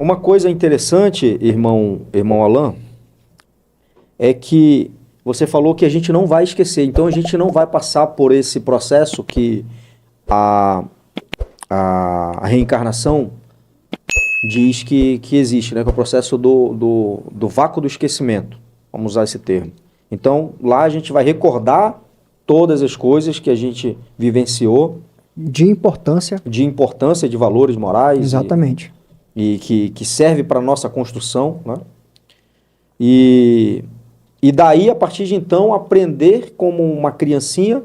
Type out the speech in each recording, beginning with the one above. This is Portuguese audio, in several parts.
Uma coisa interessante, irmão Alain, é que você falou que a gente não vai esquecer. Então a gente não vai passar por esse processo que a reencarnação diz que existe, né? Que é o processo do vácuo do esquecimento. Vamos usar esse termo. Então lá a gente vai recordar todas as coisas que a gente vivenciou. De importância. De valores morais. Exatamente. E que serve para a nossa construção, né? E daí, a partir de então, aprender como uma criancinha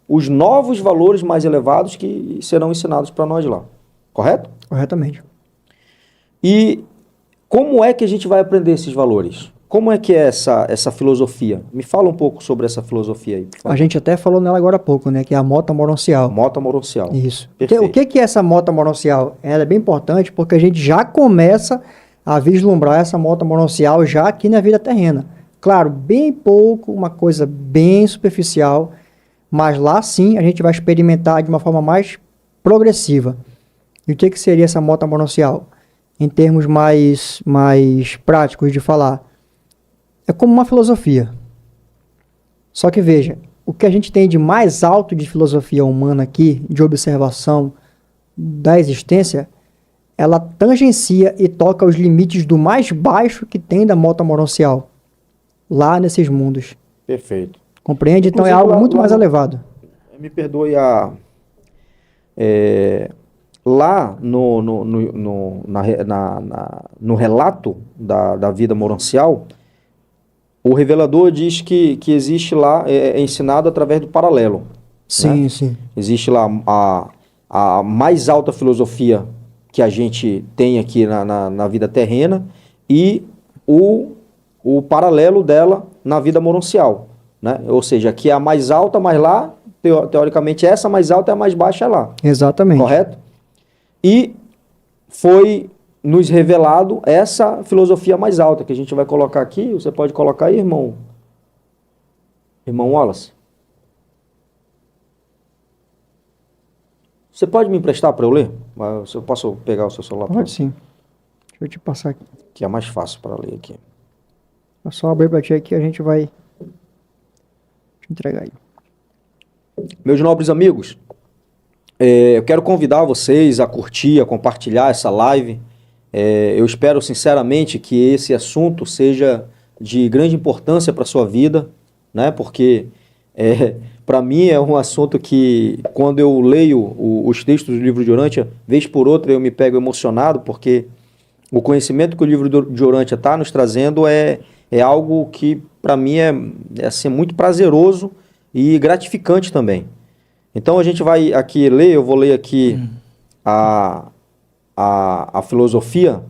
os novos valores mais elevados que serão ensinados para nós lá. Correto? Corretamente. E como é que a gente vai aprender esses valores? Como é que é essa filosofia? Me fala um pouco sobre essa filosofia aí. A gente até falou nela agora há pouco, né? Que é a mota moroncial. Mota moroncial. Isso. Perfeito. O que é essa mota moroncial? Ela é bem importante porque a gente já começa a vislumbrar essa mota moroncial já aqui na vida terrena. Claro, bem pouco, uma coisa bem superficial, mas lá sim a gente vai experimentar de uma forma mais progressiva. E o que seria essa mota moroncial? Em termos mais práticos de falar, é como uma filosofia. Só que veja, o que a gente tem de mais alto de filosofia humana aqui, de observação da existência, ela tangencia e toca os limites do mais baixo que tem da mota moroncial, lá nesses mundos. Perfeito. Compreende? Então é algo muito mais elevado. Me perdoe lá no relato da vida moroncial, o revelador diz que existe lá, é ensinado através do paralelo. Sim, né? sim. Existe lá a mais alta filosofia que a gente tem aqui na vida terrena e o paralelo dela na vida moroncial. Né? Ou seja, aqui é a mais alta, mas lá, teoricamente, essa mais alta é a mais baixa lá. Exatamente. Correto? E foi nos revelado essa filosofia mais alta, que a gente vai colocar aqui. Você pode colocar aí, irmão Wallace? Você pode me emprestar para eu ler? Eu posso pegar o seu celular? Pode sim. Deixa eu te passar aqui. Que é mais fácil para ler aqui. É só abrir para ti aqui, a gente vai te entregar aí. Meus nobres amigos, eu quero convidar vocês a curtir, a compartilhar essa live. Eu espero sinceramente que esse assunto seja de grande importância para a sua vida, né? Porque para mim é um assunto que, quando eu leio os textos do livro de Urântia, vez por outra eu me pego emocionado, porque o conhecimento que o livro de Urântia está nos trazendo é algo que para mim é assim, muito prazeroso e gratificante também. Então a gente vai aqui ler, eu vou ler aqui a filosofia.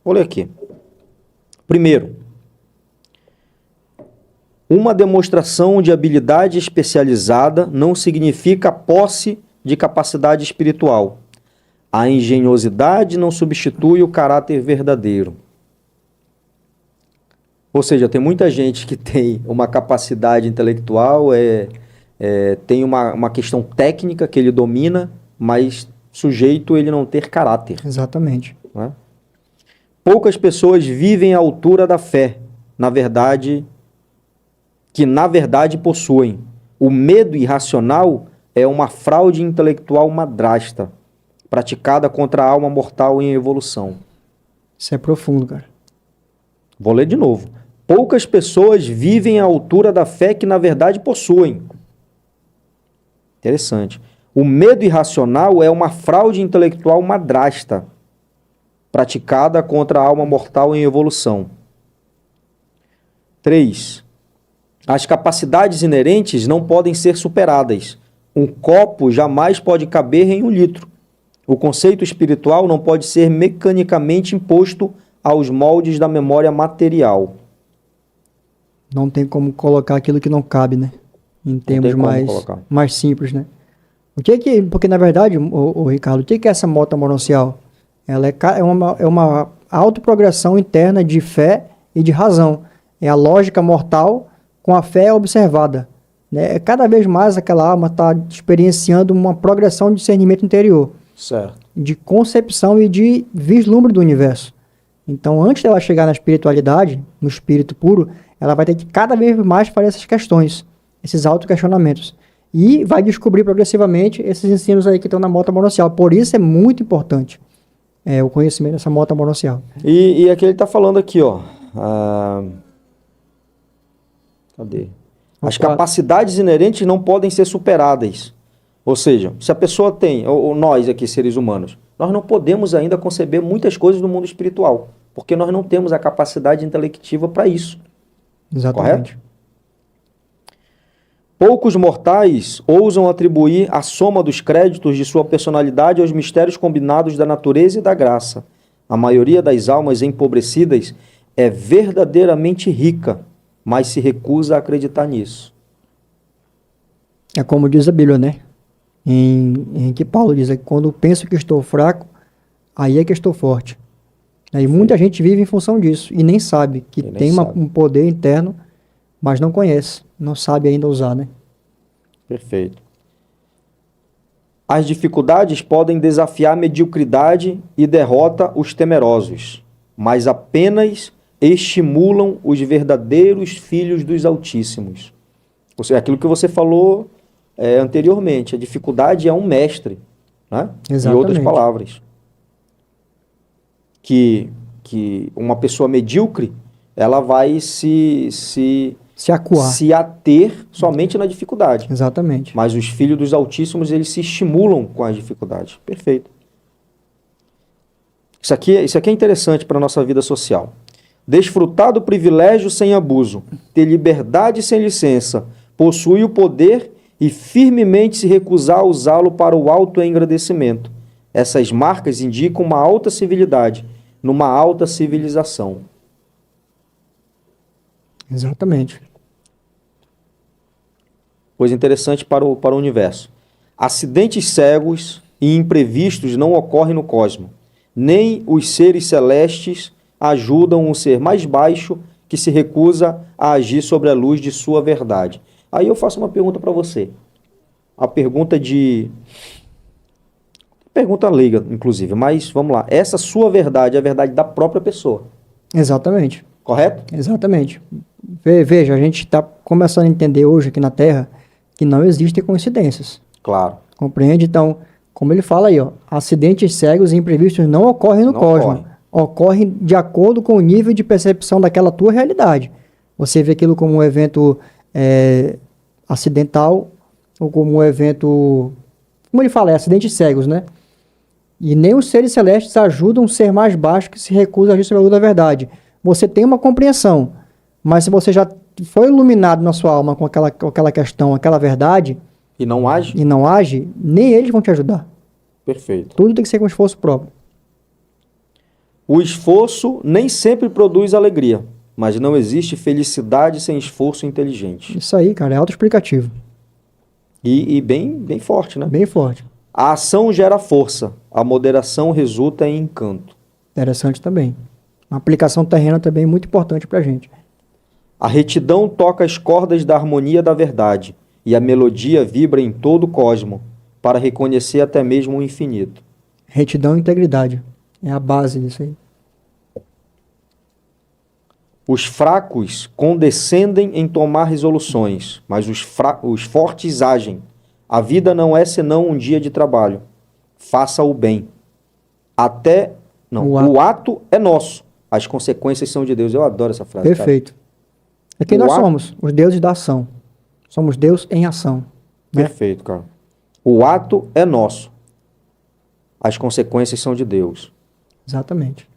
Vou ler aqui. Primeiro, uma demonstração de habilidade especializada não significa a posse de capacidade espiritual. A engenhosidade não substitui o caráter verdadeiro. Ou seja, tem muita gente que tem uma capacidade intelectual, tem uma questão técnica que ele domina, mas sujeito ele não ter caráter. Exatamente. Né? Poucas pessoas vivem à altura da fé, na verdade possuem. O medo irracional é uma fraude intelectual madrasta, praticada contra a alma mortal em evolução. Isso é profundo, cara. Vou ler de novo. Poucas pessoas vivem à altura da fé que na verdade possuem. Interessante. O medo irracional é uma fraude intelectual madrasta, praticada contra a alma mortal em evolução. 3. As capacidades inerentes não podem ser superadas. Um copo jamais pode caber em 1 litro. O conceito espiritual não pode ser mecanicamente imposto aos moldes da memória material. Não tem como colocar aquilo que não cabe, né? Em termos mais simples, né? Porque, na verdade, o Ricardo, o que é essa mota moroncial? Ela é uma autoprogressão interna de fé e de razão. É a lógica mortal com a fé observada. Né? Cada vez mais aquela alma está experienciando uma progressão de discernimento interior. Certo. de concepção e de vislumbre do universo. Então, antes dela chegar na espiritualidade, no espírito puro, ela vai ter que cada vez mais fazer essas questões, esses autoquestionamentos. E vai descobrir progressivamente esses ensinos aí que estão na moto amoroncial. Por isso é muito importante o conhecimento dessa moto amoroncial. E aqui ele está falando aqui, ó. Cadê? As capacidades inerentes não podem ser superadas. Ou seja, se a pessoa tem, ou nós aqui, seres humanos, nós não podemos ainda conceber muitas coisas no mundo espiritual, porque nós não temos a capacidade intelectiva para isso. Exatamente. Correto? Poucos mortais ousam atribuir a soma dos créditos de sua personalidade aos mistérios combinados da natureza e da graça. A maioria das almas empobrecidas é verdadeiramente rica, mas se recusa a acreditar nisso. É como diz a Bíblia, né? Em que Paulo diz que quando penso que estou fraco, aí é que estou forte. E muita gente vive em função disso e nem sabe que tem um poder interno, mas não conhece, não sabe ainda usar, né? Perfeito. As dificuldades podem desafiar a mediocridade e derrota os temerosos, mas apenas estimulam os verdadeiros filhos dos Altíssimos. Ou seja, aquilo que você falou anteriormente, a dificuldade é um mestre, né? Em outras palavras. Que uma pessoa medíocre, ela vai se acuar, se ater somente na dificuldade. Exatamente. Mas os filhos dos Altíssimos, eles se estimulam com as dificuldades. Perfeito. Isso aqui é interessante para a nossa vida social. Desfrutar do privilégio sem abuso, ter liberdade sem licença, possui o poder e firmemente se recusar a usá-lo para o autoengrandecimento. Essas marcas indicam uma alta civilidade, numa alta civilização. Exatamente. Coisa interessante para o universo. Acidentes cegos e imprevistos não ocorrem no cosmos. Nem os seres celestes ajudam um ser mais baixo que se recusa a agir sobre a luz de sua verdade. Aí eu faço uma pergunta para você. A pergunta leiga, inclusive, mas vamos lá. Essa sua verdade é a verdade da própria pessoa. Exatamente. Correto? Exatamente. Veja, a gente está começando a entender hoje aqui na Terra que não existem coincidências. Claro. Compreende? Então, como ele fala aí, ó, acidentes cegos e imprevistos não ocorrem no cosmos. Ocorrem de acordo com o nível de percepção daquela tua realidade. Você vê aquilo como um evento acidental ou como um evento... Como ele fala, acidentes cegos, né? E nem os seres celestes ajudam um ser mais baixo que se recusa a agir sobre a luz da verdade. Você tem uma compreensão, mas se você já foi iluminado na sua alma com aquela questão, aquela verdade... E não age, nem eles vão te ajudar. Perfeito. Tudo tem que ser com esforço próprio. O esforço nem sempre produz alegria, mas não existe felicidade sem esforço inteligente. Isso aí, cara, é autoexplicativo. E bem forte, né? Bem forte. A ação gera força, a moderação resulta em encanto. Interessante também. Uma aplicação terrena também muito importante pra gente. A retidão toca as cordas da harmonia da verdade, e a melodia vibra em todo o cosmo, para reconhecer até mesmo o infinito. Retidão e integridade. É a base disso aí. Os fracos condescendem em tomar resoluções, mas os fortes agem. A vida não é senão um dia de trabalho. Faça o bem. O ato é nosso. As consequências são de Deus. Eu adoro essa frase. Perfeito. Cara. É quem nós somos, os deuses da ação. Somos Deus em ação. Né? Perfeito, cara. O ato é nosso. As consequências são de Deus. Exatamente.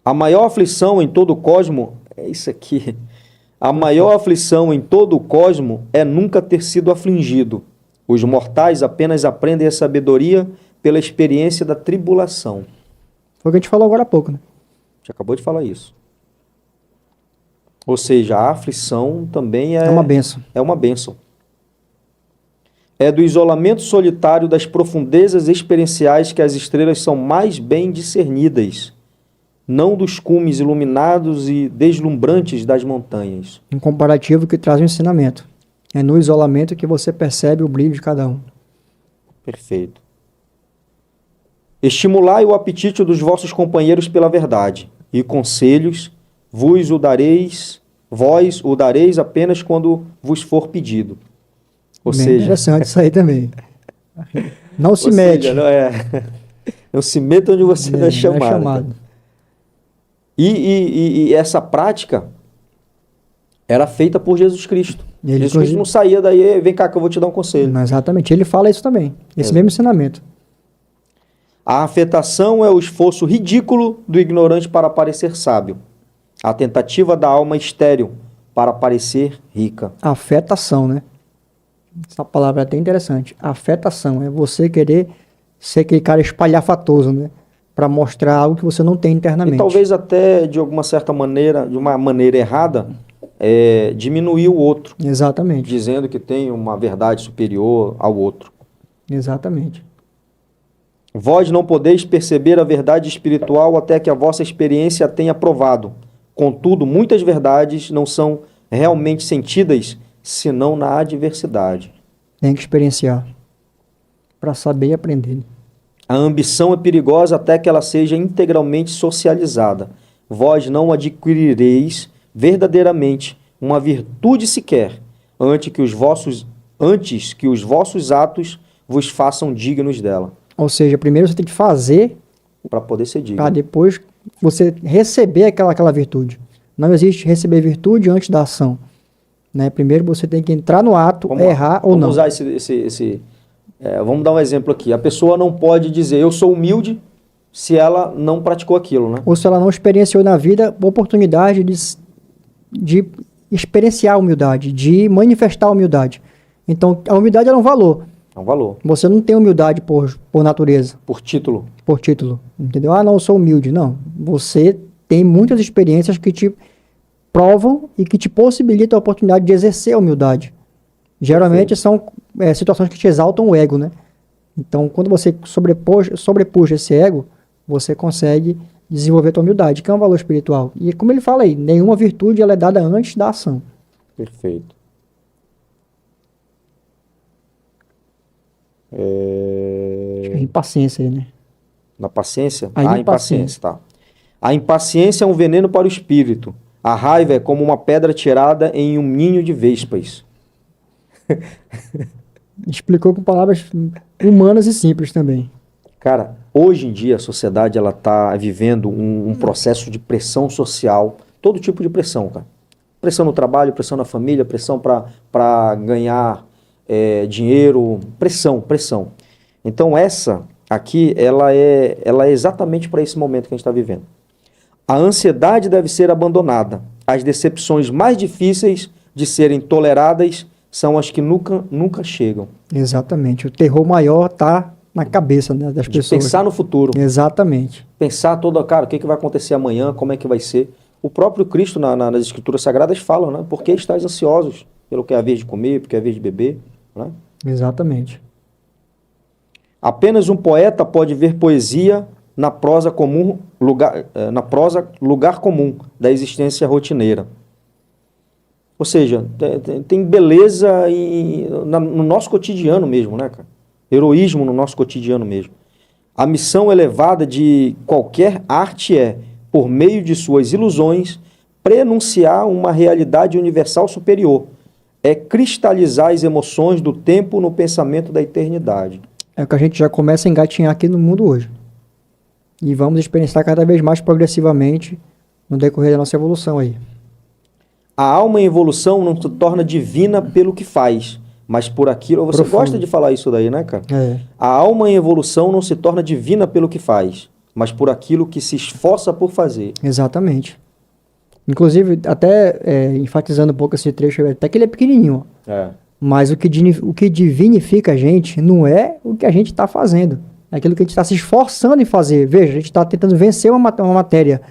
A maior aflição em todo o cosmo é isso aqui. A maior aflição em todo o cosmo é nunca ter sido afligido. Os mortais apenas aprendem a sabedoria pela experiência da tribulação. Foi o que a gente falou agora há pouco, né? A gente acabou de falar isso. Ou seja, a aflição também é uma bênção. É uma bênção. É do isolamento solitário das profundezas experienciais que as estrelas são mais bem discernidas, não dos cumes iluminados e deslumbrantes das montanhas. Um comparativo que traz um ensinamento. É no isolamento que você percebe o brilho de cada um. Perfeito. Estimulai o apetite dos vossos companheiros pela verdade, e conselhos vós o dareis apenas quando vos for pedido. Ou Bem seja, interessante isso aí também. Não se ou mete. seja, não se meta onde você não é chamado. Cara. E essa prática era feita por Jesus Cristo. Jesus Cristo não saía daí, vem cá que eu vou te dar um conselho. Exatamente, ele fala isso também, esse mesmo ensinamento. A afetação é o esforço ridículo do ignorante para parecer sábio. A tentativa da alma estéril para parecer rica. Afetação, né? Essa palavra é até interessante. Afetação é você querer ser aquele cara espalhafatoso, né? Para mostrar algo que você não tem internamente. E talvez até, de alguma certa maneira, de uma maneira errada, diminuir o outro. Exatamente. Dizendo que tem uma verdade superior ao outro. Exatamente. Vós não podeis perceber a verdade espiritual até que a vossa experiência a tenha provado. Contudo, muitas verdades não são realmente sentidas, senão na adversidade. Tem que experienciar para saber e aprender. A ambição é perigosa até que ela seja integralmente socializada. Vós não adquirireis verdadeiramente uma virtude sequer, antes que os vossos atos vos façam dignos dela. Ou seja, primeiro você tem que fazer para poder ser digno. Para depois você receber aquela virtude. Não existe receber virtude antes da ação. Né? Primeiro você tem que entrar no ato, errar ou não. Vamos usar vamos dar um exemplo aqui. A pessoa não pode dizer eu sou humilde se ela não praticou aquilo, né? Ou se ela não experienciou na vida a oportunidade de experienciar a humildade, de manifestar a humildade. Então, a humildade é um valor. É um valor. Você não tem humildade por natureza. Por título. Por título. Entendeu? Ah, não, eu sou humilde. Não. Você tem muitas experiências que te provam e que te possibilitam a oportunidade de exercer a humildade. Geralmente são situações que te exaltam o ego, né? Então, quando você sobrepuja esse ego, você consegue desenvolver a tua humildade, que é um valor espiritual. E como ele fala aí, nenhuma virtude ela é dada antes da ação. Perfeito. Acho que é impaciência aí, né? Na paciência? A impaciência, tá. A impaciência é um veneno para o espírito. A raiva é como uma pedra tirada em um ninho de vespas. Explicou com palavras humanas e simples também. Cara, hoje em dia a sociedade ela está vivendo um processo de pressão social, todo tipo de pressão, cara. Pressão no trabalho, pressão na família, pressão para ganhar dinheiro, pressão. Então essa aqui, ela é exatamente para esse momento que a gente está vivendo. A ansiedade deve ser abandonada. As decepções mais difíceis de serem toleradas são as que nunca chegam. Exatamente. O terror maior está na cabeça, né, das pessoas. Pensar no futuro. Exatamente. Pensar cara, o que vai acontecer amanhã, como é que vai ser. O próprio Cristo nas Escrituras Sagradas fala, né? Por que estáis ansiosos? Pelo que é a vez de comer, porque é a vez de beber. Né? Exatamente. Apenas um poeta pode ver poesia na prosa comum, lugar comum da existência rotineira. Ou seja, tem beleza no nosso cotidiano mesmo, né, cara? Heroísmo no nosso cotidiano mesmo. A missão elevada de qualquer arte é, por meio de suas ilusões, prenunciar uma realidade universal superior. É cristalizar as emoções do tempo no pensamento da eternidade. É o que a gente já começa a engatinhar aqui no mundo hoje. E vamos experienciar cada vez mais progressivamente no decorrer da nossa evolução aí. A alma em evolução não se torna divina pelo que faz, mas por aquilo... Você gosta de falar isso daí, né, cara? É. A alma em evolução não se torna divina pelo que faz, mas por aquilo que se esforça por fazer. Exatamente. Inclusive, até enfatizando um pouco esse trecho, até que ele é pequenininho. Mas o que divinifica a gente não é o que a gente está fazendo. É aquilo que a gente está se esforçando em fazer. Veja, a gente está tentando vencer uma matéria,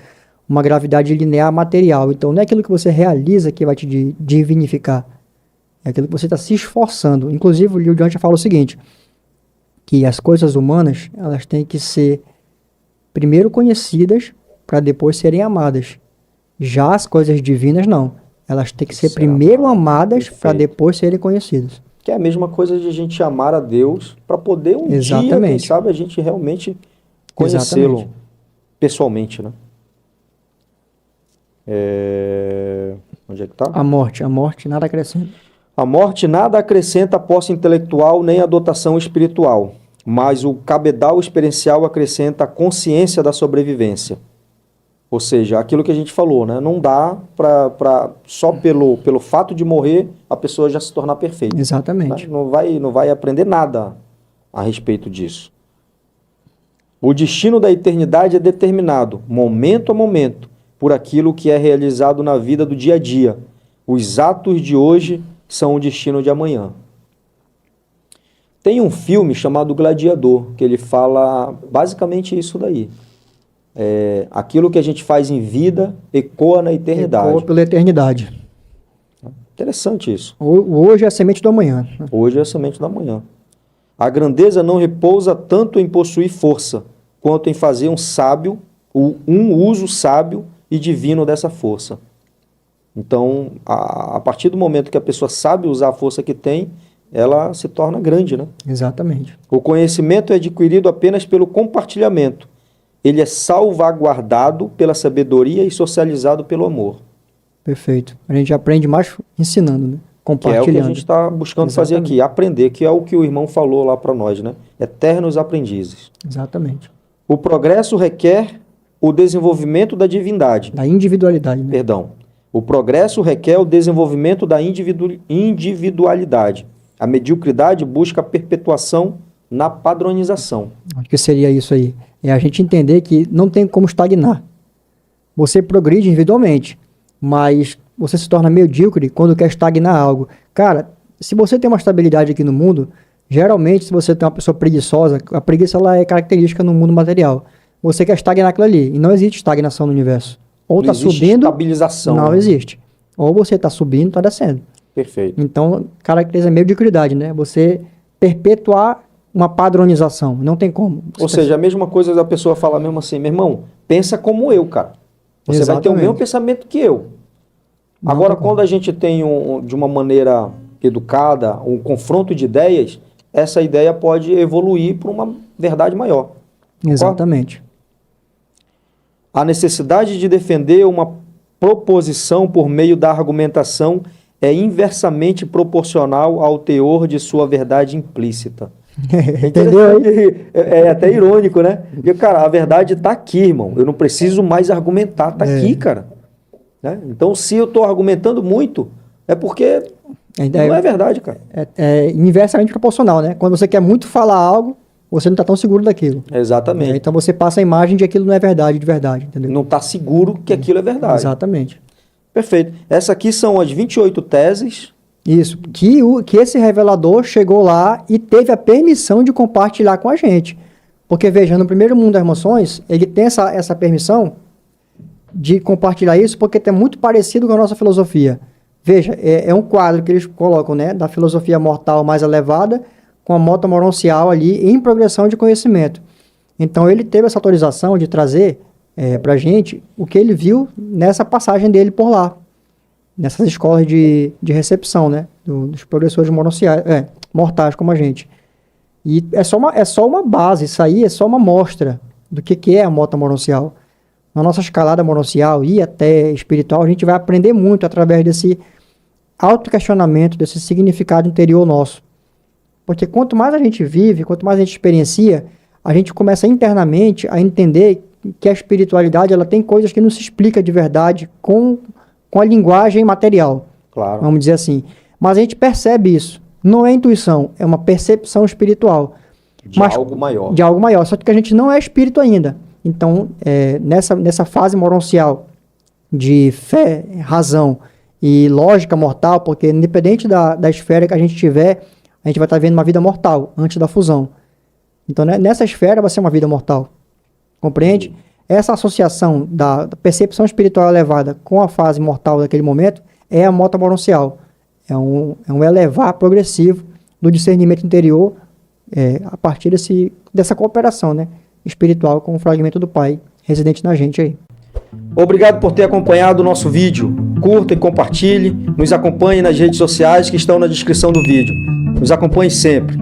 uma gravidade linear material. Então, não é aquilo que você realiza que vai te divinificar. É aquilo que você está se esforçando. Inclusive, o Liu Jian fala o seguinte, que as coisas humanas, elas têm que ser primeiro conhecidas para depois serem amadas. Já as coisas divinas, não. Elas têm que ser primeiro amadas para depois serem conhecidas. Que é a mesma coisa de a gente amar a Deus para poder dia, quem sabe, a gente realmente conhecê-lo Exatamente. pessoalmente, né? Onde é que tá? A morte nada acrescenta. A morte nada acrescenta a posse intelectual nem a dotação espiritual, mas o cabedal experiencial acrescenta a consciência da sobrevivência. Ou seja, aquilo que a gente falou, né? Não dá para só pelo fato de morrer a pessoa já se tornar perfeita. Exatamente. Né? Não vai aprender nada a respeito disso. O destino da eternidade é determinado, momento a momento, por aquilo que é realizado na vida do dia a dia. Os atos de hoje são o destino de amanhã. Tem um filme chamado Gladiador, que ele fala basicamente isso daí. Aquilo que a gente faz em vida ecoa na eternidade. Ecoa pela eternidade. Interessante isso. Hoje é a semente do amanhã. Hoje é a semente da manhã. A grandeza não repousa tanto em possuir força, quanto em fazer um uso sábio e divino dessa força. Então, a partir do momento que a pessoa sabe usar a força que tem, ela se torna grande, né? Exatamente. O conhecimento é adquirido apenas pelo compartilhamento. Ele é salvaguardado pela sabedoria e socializado pelo amor. Perfeito. A gente aprende mais ensinando, né? Que é Compartilhando. o que a gente está buscando fazer aqui, aprender, que é o que o irmão falou lá para nós, né? Eternos aprendizes. Exatamente. O progresso requer o desenvolvimento da divindade. Da individualidade, né? Perdão. O progresso requer o desenvolvimento da individualidade. A mediocridade busca a perpetuação na padronização. Acho que seria isso aí. É a gente entender que não tem como estagnar. Você progride individualmente, mas você se torna medíocre quando quer estagnar algo. Cara, se você tem uma estabilidade aqui no mundo, geralmente se você tem uma pessoa preguiçosa, a preguiça ela é característica no mundo material. Você quer estagnar aquilo ali, e não existe estagnação no universo. Ou está subindo, estabilização. não existe. Ou você está subindo, está descendo. Perfeito. Então, caracteriza mediocridade, né? Você perpetuar uma padronização, não tem como. Ou seja, a mesma coisa da pessoa falar mesmo assim, meu irmão, pensa como eu, cara. Você vai ter o mesmo pensamento que eu. Não Agora, tem como. quando a gente tem, de uma maneira educada, um confronto de ideias, essa ideia pode evoluir para uma verdade maior. Exatamente. A necessidade de defender uma proposição por meio da argumentação é inversamente proporcional ao teor de sua verdade implícita. Entendeu? É até irônico, né? Porque, cara, a verdade está aqui, irmão. Eu não preciso mais argumentar, está aqui, cara. Né? Então, se eu estou argumentando muito, é porque não é verdade, cara. É inversamente proporcional, né? Quando você quer muito falar algo, você não está tão seguro daquilo. Exatamente. Então você passa a imagem de que aquilo não é verdade, de verdade, entendeu? Não está seguro que aquilo é verdade. Exatamente. Perfeito. Essas aqui são as 28 teses. Isso. Que esse revelador chegou lá e teve a permissão de compartilhar com a gente. Porque, veja, no primeiro mundo das emoções, ele tem essa permissão de compartilhar isso porque é muito parecido com a nossa filosofia. Veja, é um quadro que eles colocam, né, da filosofia mortal mais elevada com a moto moroncial ali em progressão de conhecimento. Então, ele teve essa autorização de trazer para a gente o que ele viu nessa passagem dele por lá, nessas escolas de recepção, né, dos progressores mortais como a gente. E é só uma base, isso aí é só uma amostra do que é a moto moroncial. Na nossa escalada moroncial e até espiritual, a gente vai aprender muito através desse autoquestionamento, desse significado interior nosso. Porque quanto mais a gente vive, quanto mais a gente experiencia, a gente começa internamente a entender que a espiritualidade ela tem coisas que não se explica de verdade com a linguagem material. Claro. Vamos dizer assim. Mas a gente percebe isso. Não é intuição, é uma percepção espiritual. Algo maior. De algo maior. Só que a gente não é espírito ainda. Então, nessa fase moroncial de fé, razão e lógica mortal, porque independente da esfera que a gente tiver, a gente vai estar vendo uma vida mortal antes da fusão. Então, nessa esfera vai ser uma vida mortal. Compreende? Essa associação da percepção espiritual elevada com a fase mortal daquele momento é a moto moroncial. É um elevar progressivo do discernimento interior a partir dessa cooperação, né, espiritual com o fragmento do Pai residente na gente aí. Obrigado por ter acompanhado o nosso vídeo. Curta e compartilhe. Nos acompanhe nas redes sociais que estão na descrição do vídeo. Nos acompanhe sempre.